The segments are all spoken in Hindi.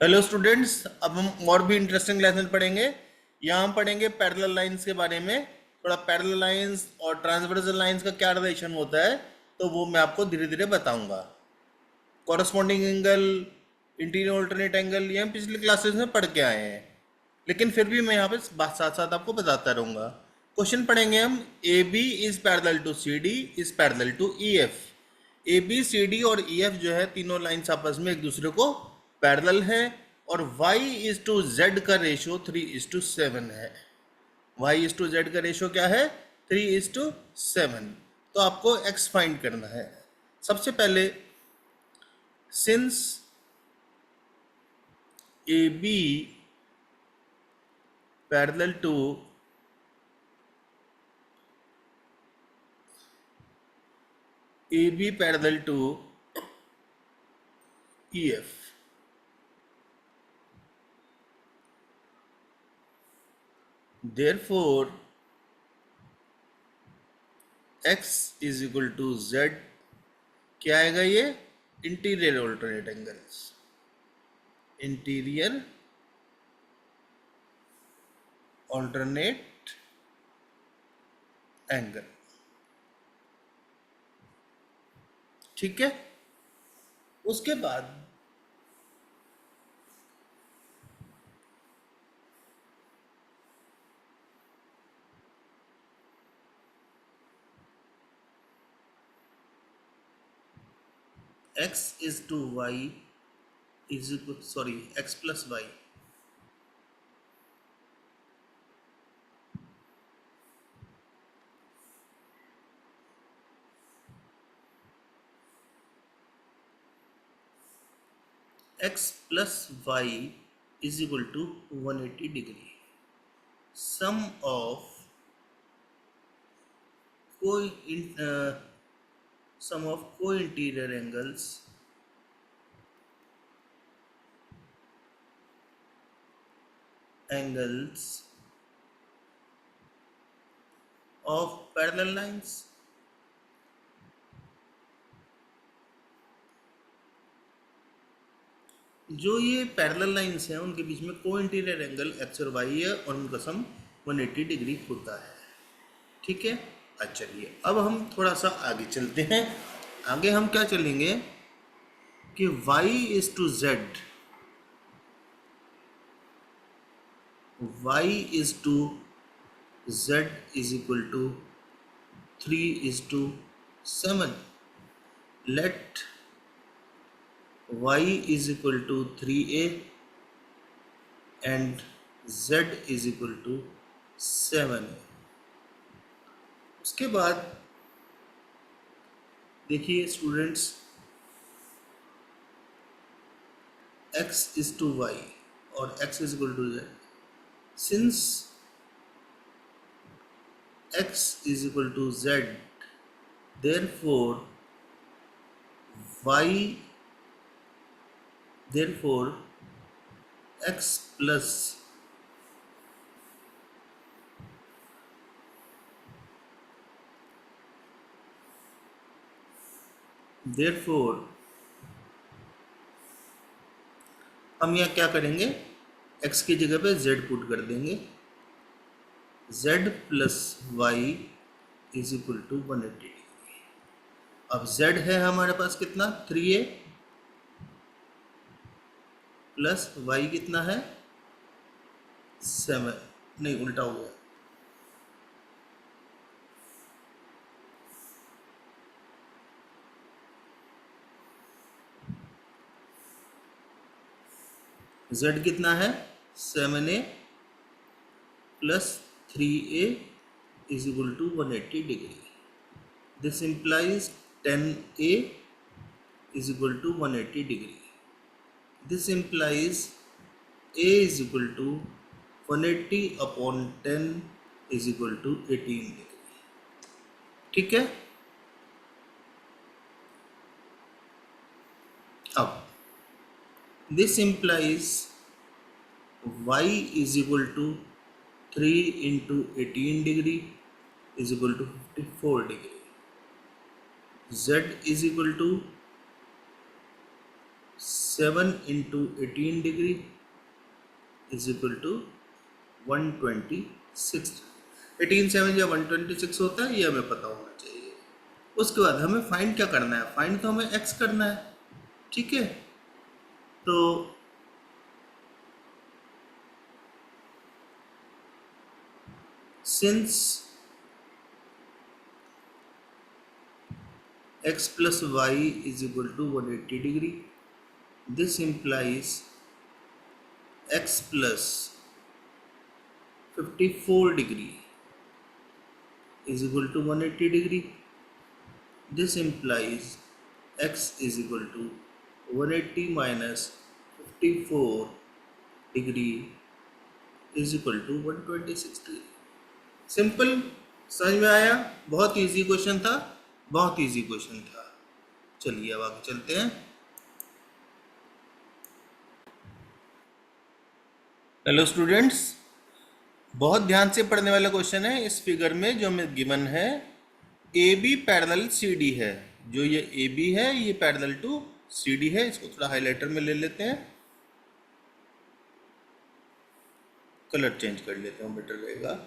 हेलो स्टूडेंट्स, अब हम और भी इंटरेस्टिंग लेसन पढ़ेंगे। यहाँ हम पढ़ेंगे पैरेलल लाइंस के बारे में। थोड़ा पैरेलल लाइंस और ट्रांसवर्सल लाइंस का क्या रिलेशन होता है, तो वो मैं आपको धीरे धीरे बताऊंगा। Corresponding angle, interior alternate angle, ये हम पिछली क्लासेस में पढ़ के आए हैं, लेकिन फिर भी मैं यहाँ पे बात साथ साथ आपको बताता रहूँगा। क्वेश्चन पढ़ेंगे हम। A B is parallel to C D is parallel to E F. A B C D और ई एफ जो है, तीनों लाइंस आपस में एक दूसरे को पैरेलल है। और वाई इज टू जेड का रेशियो 3:7 है। वाई इज टू जेड का रेशियो क्या है? 3:7। तो आपको एक्स फाइंड करना है। सबसे पहले, since A B parallel to AB parallel to EF. Therefore, X is equal to Z। क्या आएगा ये? Interior alternate angles. Interior alternate angle. ठीक है। उसके बाद x is to y is equal, sorry, x plus y, x plus y is equal to 180 degree. Sum of co sum of co-interior angles of parallel lines जो ये पैरेलल लाइंस हैं उनके बीच में को इंटीरियर एंगल एक्स और वाई है और उनका सम 180 डिग्री होता है। ठीक है। अच्छा, चलिए अब हम थोड़ा सा आगे चलते हैं। आगे हम क्या चलेंगे कि y is to z, y is to z is equal to 3:7। Let y is equal to 3a and z is equal to 7। उसके बाद देखिए students, x is to y और x is equal to z। Since x is equal to z, therefore y, therefore x plus therefore हम यहाँ क्या करेंगे, x की जगह पे z पुट कर देंगे। z plus Y is equal to 180 degree. अब z है हमारे पास कितना? 3a प्लस वाई कितना है? 7। नहीं, उल्टा हो गया। z कितना है? 7a plus 3a is equal to 180 degree. This implies 10a is equal to 180 degree. This implies a is equal to 180 upon 10 is equal to 18 degree. ठीक है। अब this implies y is equal to 3 into 18 degree is equal to 54 degree. Z is equal to 7 into 18 degree is equal to 126। 18 7 या 126 होता है, ये हमें पता होना चाहिए। उसके बाद हमें फाइंड क्या करना है? फाइंड तो हमें एक्स करना है, ठीक है। तो since x plus y is equal to 180 degree, this implies x plus 54 degree is equal to 180 degree. This implies x is equal to 180 minus 54 degree is equal to 126 degree. Simple, समझ में आया? बहुत इजी क्वेश्चन था, बहुत इजी क्वेश्चन था। चलिए अब आगे चलते हैं। हेलो स्टूडेंट्स, बहुत ध्यान से पढ़ने वाला क्वेश्चन है। इस फिगर में जो हमें गिवन है, A B parallel C D है। जो ये ए बी है, ये पैरेलल टू सी डी है। इसको थोड़ा हाईलाइटर में ले लेते हैं, कलर चेंज कर लेते हैं, बेटर रहेगा।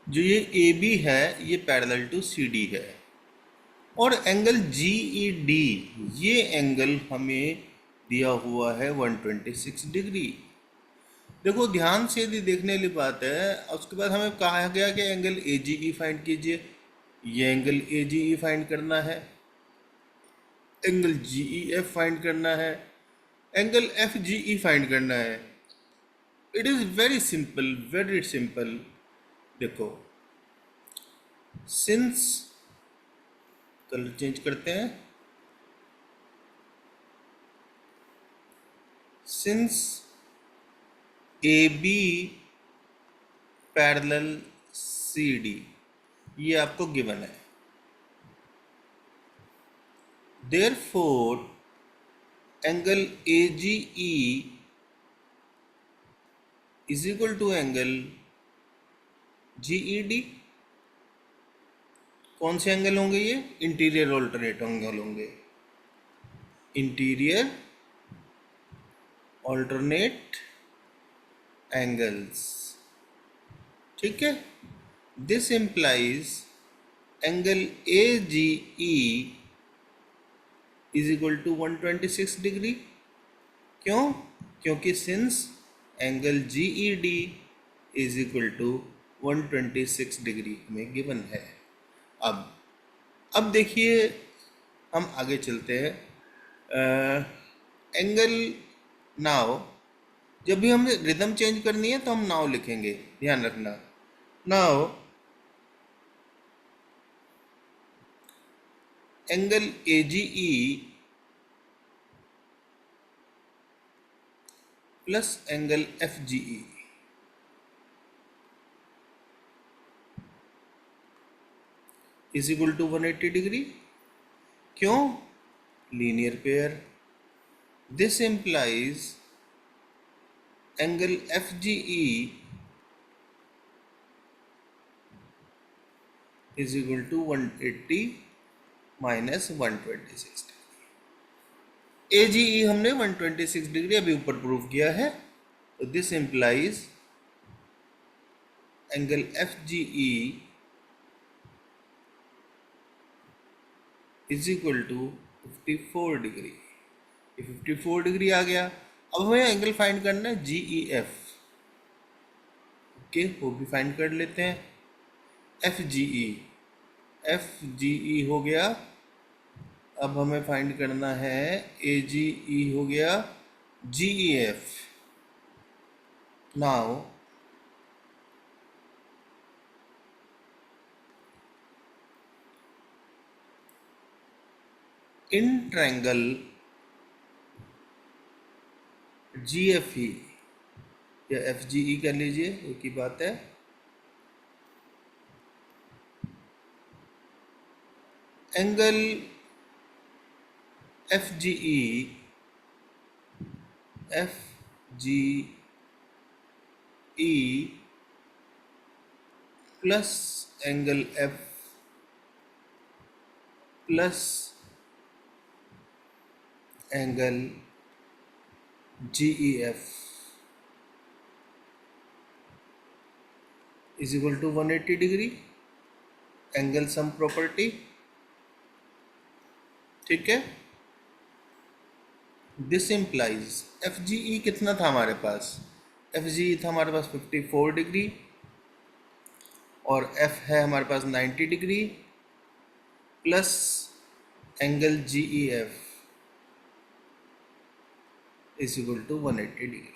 जो ये ए बी है, ये पैरेलल टू सी डी है, और एंगल जी ई डी, ये एंगल हमें दिया हुआ है 126 डिग्री। देखो ध्यान से यदि देखने वाली बात है। उसके बाद हमें कहा गया कि angle A G E find कीजिए। ये angle A G E find करना है, angle G E F find करना है, angle F G E find करना है। It is very simple, very simple. देखो, सिंस, कलर चेंज करते हैं, since A B parallel C D, ये आपको गिवन है। Therefore angle A G E is equal to angle G E D. कौन से एंगल होंगे ये? इंटीरियर ऑल्टरनेट एंगल होंगे, इंटीरियर ऑल्टरनेट एंगल्स, ठीक है। This implies angle A G E is equal to 126 degree. क्यों? क्योंकि since angle G E D is equal to 126 degree हमें गिवन है। अब देखिए, हम आगे चलते हैं। एंगल नाउ, जब भी हमें रिदम चेंज करनी है तो हम नाउ लिखेंगे, ध्यान रखना। Now angle A G E plus angle F G E is equal to 180 degree. क्यों? Linear pair. This implies angle F G E is equal to 180 minus 126 degree. A G E हमने 126 डिग्री अभी ऊपर प्रूव किया है, तो this implies angle F G E is equal to 54 degree. ये 54 डिग्री आ गया। अब हमें एंगल फाइंड करना है जी ई एफ। ओके, वो भी फाइंड कर लेते हैं। F G E, F G E हो गया। अब हमें फाइंड करना है ए जी ई हो गया, G E F. Now in triangle G F E या एफ जी ई कर लीजिए, एक ही बात है। Angle F G E, F G E plus angle F plus angle GEF is equal to 180 degree, angle sum property. ठीक है, दिस इम्प्लाइज FGE कितना था हमारे पास, FGE था हमारे पास 54 डिग्री, और F है हमारे पास 90 degree, plus angle GEF is equal to 180 degree.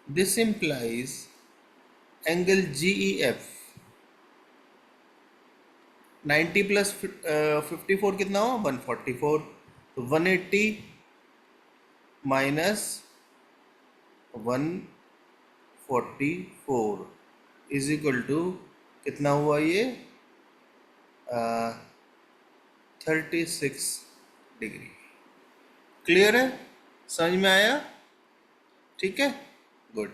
This implies angle GEF 90 plus 54 कितना हो, 144, तो 180 माइनस 144 इज इक्वल टू कितना हुआ ये, 36 डिग्री। क्लियर है, समझ में आया? ठीक है, गुड।